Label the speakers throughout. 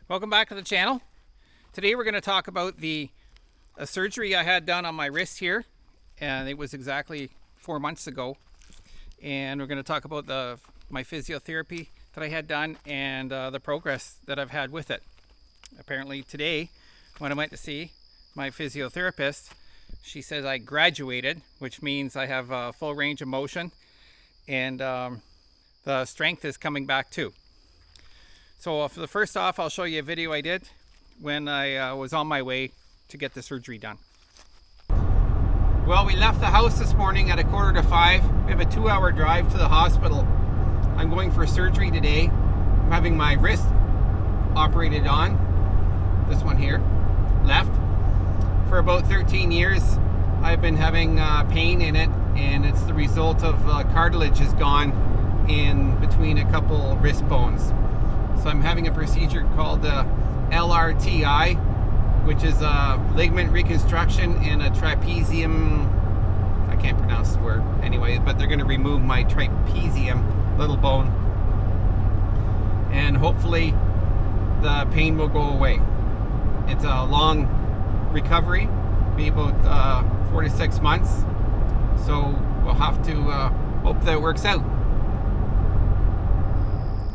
Speaker 1: Welcome back to the channel. Today we're going to talk about a surgery I had done on my wrist here, and it was exactly 4 months ago. And we're going to talk about my physiotherapy that I had done and the progress that I've had with it. Apparently today, when I went to see my physiotherapist, she says I graduated, which means I have a full range of motion, and the strength is coming back too. So for the first off, I'll show you a video I did when I was on my way to get the surgery done. Well, we left the house this morning at 4:45. We have a 2-hour drive to the hospital. I'm going for surgery today. I'm having my wrist operated on, this one here, left. For about 13 years, I've been having pain in it, and it's the result of cartilage is gone in between a couple wrist bones. So I'm having a procedure called LRTI, which is a ligament reconstruction and a trapezium, I can't pronounce the word anyway, but they're going to remove my trapezium, little bone, and hopefully the pain will go away. It's a long recovery, be about 4 to 6 months, so we'll have to hope that it works out.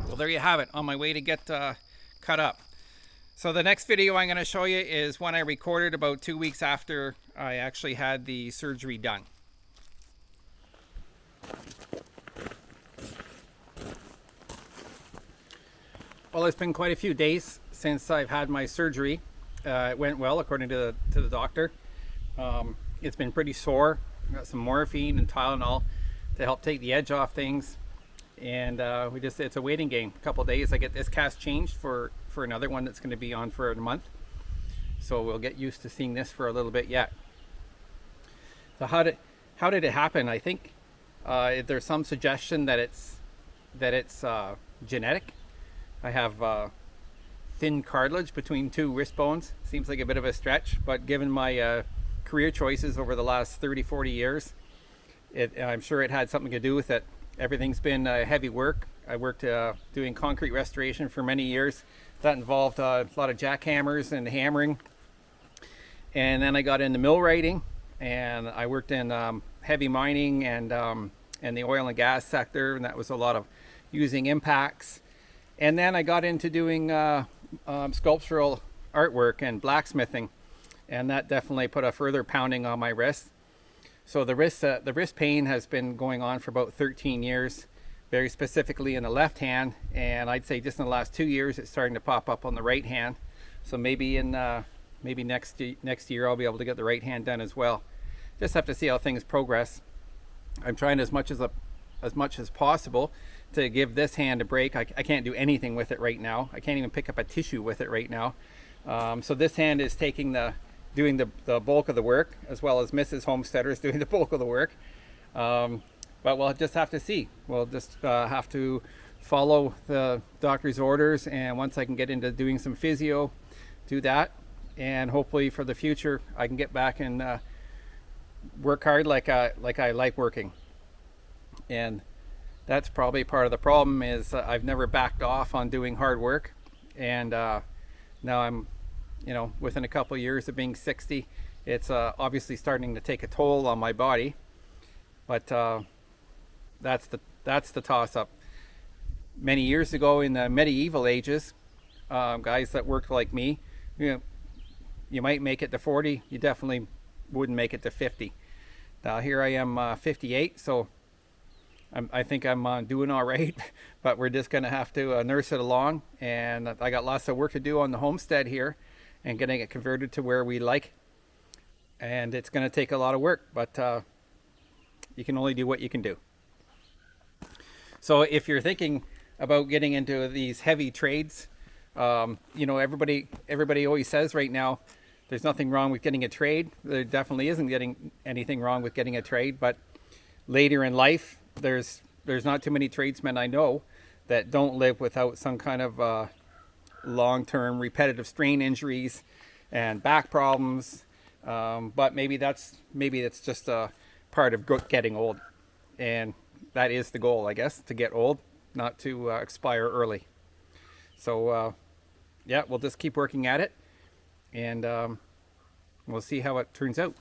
Speaker 1: Well, there you have it, on my way to get cut up. So the next video I'm going to show you is one I recorded about 2 weeks after I actually had the surgery done. Well, it's been quite a few days since I've had my surgery. It went well according to the doctor. It's been pretty sore. I got some morphine and Tylenol to help take the edge off things. And it's a waiting game. A couple days I get this cast changed for another one that's going to be on for a month. So we'll get used to seeing this for a little bit yet. So how did it happen? I think there's some suggestion that it's genetic. I have thin cartilage between two wrist bones. Seems like a bit of a stretch, but given my career choices over the last 30-40 years, I'm sure it had something to do with it. Everything's been heavy work. I worked doing concrete restoration for many years. That involved a lot of jackhammers and hammering. And then I got into millwrighting, and I worked in heavy mining and the oil and gas sector, and that was a lot of using impacts. And then I got into doing sculptural artwork and blacksmithing, and that definitely put a further pounding on my wrist. So the wrist pain has been going on for about 13 years, very specifically in the left hand, and I'd say just in the last 2 years it's starting to pop up on the right hand. So maybe next year I'll be able to get the right hand done as well. Just have to see how things progress. I'm trying as much as possible to give this hand a break. I can't do anything with it right now. I can't even pick up a tissue with it right now. So this hand is doing the bulk of the work, as well as Mrs. Homesteader is doing the bulk of the work. But we'll just have to see. We'll just have to follow the doctor's orders, and once I can get into doing some physio, do that, and hopefully for the future I can get back and work hard like I like working. And that's probably part of the problem, is I've never backed off on doing hard work, and now I'm, within a couple of years of being 60, it's obviously starting to take a toll on my body. But that's the toss-up. Many years ago, in the medieval ages, guys that worked like me, you might make it to 40. You definitely wouldn't make it to 50. Now here I am, 58, so I think I'm doing all right. But we're just going to have to nurse it along. And I got lots of work to do on the homestead here, and getting it converted to where we like. And it's going to take a lot of work, but you can only do what you can do. So if you're thinking about getting into these heavy trades, everybody always says right now there's nothing wrong with getting a trade. There definitely isn't anything wrong with getting a trade, but later in life there's not too many tradesmen I know that don't live without some kind of long-term repetitive strain injuries and back problems, but maybe it's just a part of getting old, and that is the goal, I guess, to get old, not to expire early. So yeah, we'll just keep working at it, and we'll see how it turns out.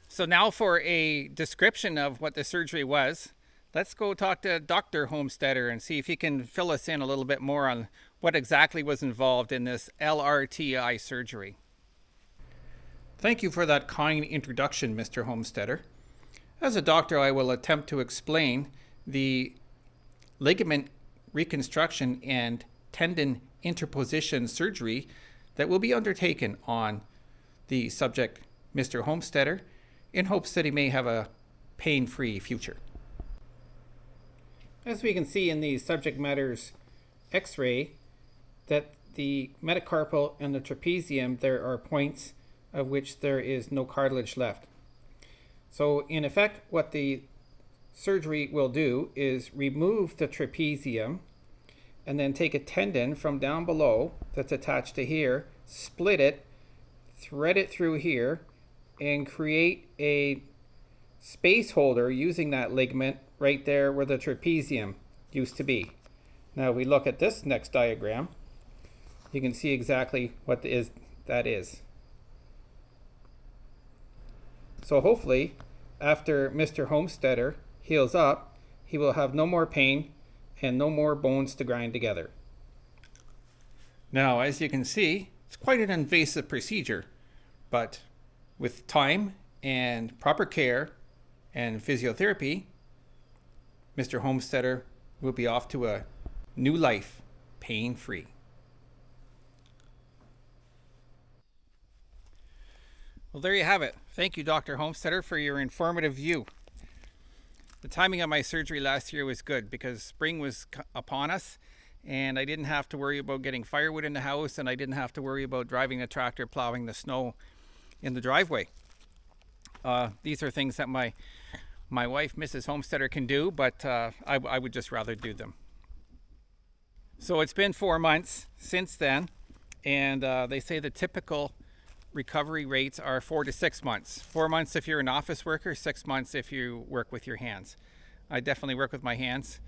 Speaker 1: So now for a description of what the surgery was, let's go talk to Dr. Homesteader and see if he can fill us in a little bit more on what exactly was involved in this LRTI surgery. Thank you for that kind introduction, Mr. Homesteader. As a doctor, I will attempt to explain the ligament reconstruction and tendon interposition surgery that will be undertaken on the subject, Mr. Homesteader, in hopes that he may have a pain-free future. As we can see in the subject matter's x-ray, that the metacarpal and the trapezium, there are points of which there is no cartilage left. So in effect, what the surgery will do is remove the trapezium and then take a tendon from down below that's attached to here, split it, thread it through here, and create a space holder using that ligament right there where the trapezium used to be. Now if we look at this next diagram, you can see exactly what that is. So hopefully, after Mr. Homesteader heals up, he will have no more pain and no more bones to grind together. Now, as you can see, it's quite an invasive procedure, but with time and proper care and physiotherapy, Mr. Homesteader will be off to a new life, pain-free. Well, there you have it. Thank you, Dr. Homesteader, for your informative view. The timing of my surgery last year was good because spring was upon us, and I didn't have to worry about getting firewood in the house, and I didn't have to worry about driving the tractor plowing the snow in the driveway. These are things that my wife, Mrs. Homesteader, can do, but I would just rather do them. So it's been 4 months since then, and they say the typical recovery rates are 4 to 6 months. 4 months if you're an office worker, 6 months if you work with your hands. I definitely work with my hands,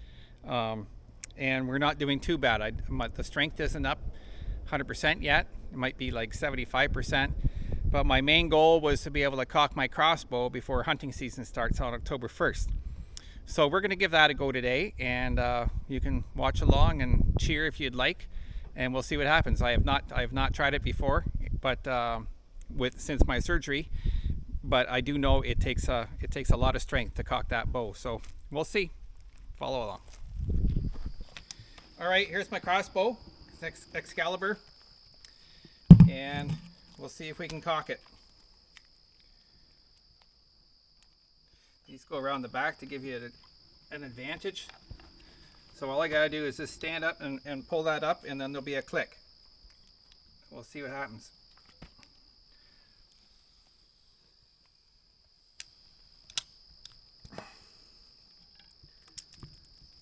Speaker 1: and we're not doing too bad. The strength isn't up 100% yet. It might be like 75%. But my main goal was to be able to cock my crossbow before hunting season starts on October 1st. So we're going to give that a go today, and you can watch along and cheer if you'd like, and we'll see what happens. I have not tried it before, but since my surgery, but I do know it takes a lot of strength to cock that bow. So we'll see. Follow along. All right, here's my crossbow, Excalibur, and we'll see if we can cock it. These go around the back to give you an advantage. So all I gotta do is just stand up and pull that up, and then there'll be a click. We'll see what happens.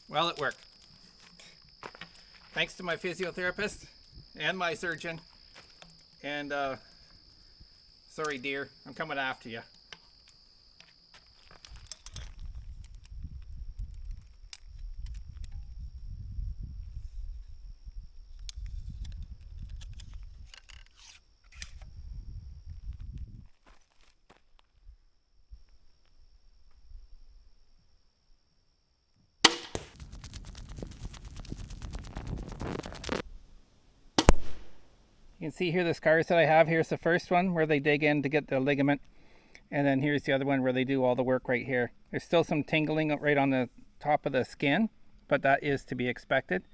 Speaker 1: Well, it worked. Thanks to my physiotherapist and my surgeon. And sorry, dear, I'm coming after you. You can see here the scars that I have. Here's the first one where they dig in to get the ligament. And then here's the other one where they do all the work right here. There's still some tingling right on the top of the skin, but that is to be expected.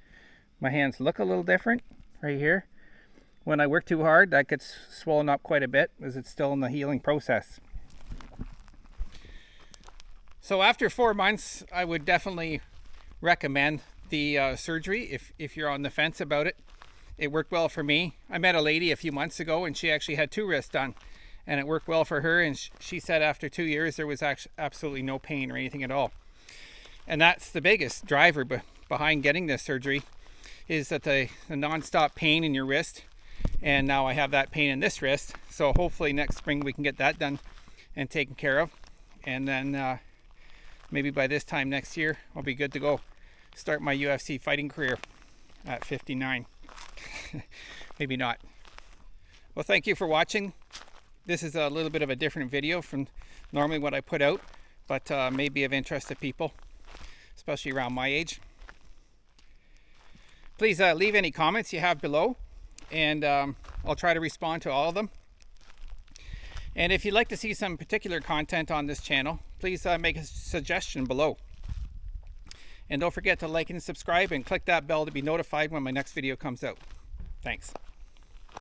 Speaker 1: My hands look a little different right here. When I work too hard, that gets swollen up quite a bit as it's still in the healing process. So after 4 months, I would definitely recommend the surgery if you're on the fence about it. It worked well for me. I met a lady a few months ago, and she actually had 2 wrists done, and it worked well for her. And she said after 2 years there was absolutely no pain or anything at all. And that's the biggest driver behind getting this surgery, is that the non-stop pain in your wrist. And now I have that pain in this wrist, so hopefully next spring we can get that done and taken care of, and then maybe by this time next year I'll be good to go start my UFC fighting career at 59. Maybe not. Well, thank you for watching. This is a little bit of a different video from normally what I put out, but may be of interest to people, especially around my age. Please leave any comments you have below, and I'll try to respond to all of them. And if you'd like to see some particular content on this channel, please make a suggestion below. And don't forget to like and subscribe and click that bell to be notified when my next video comes out. Thanks.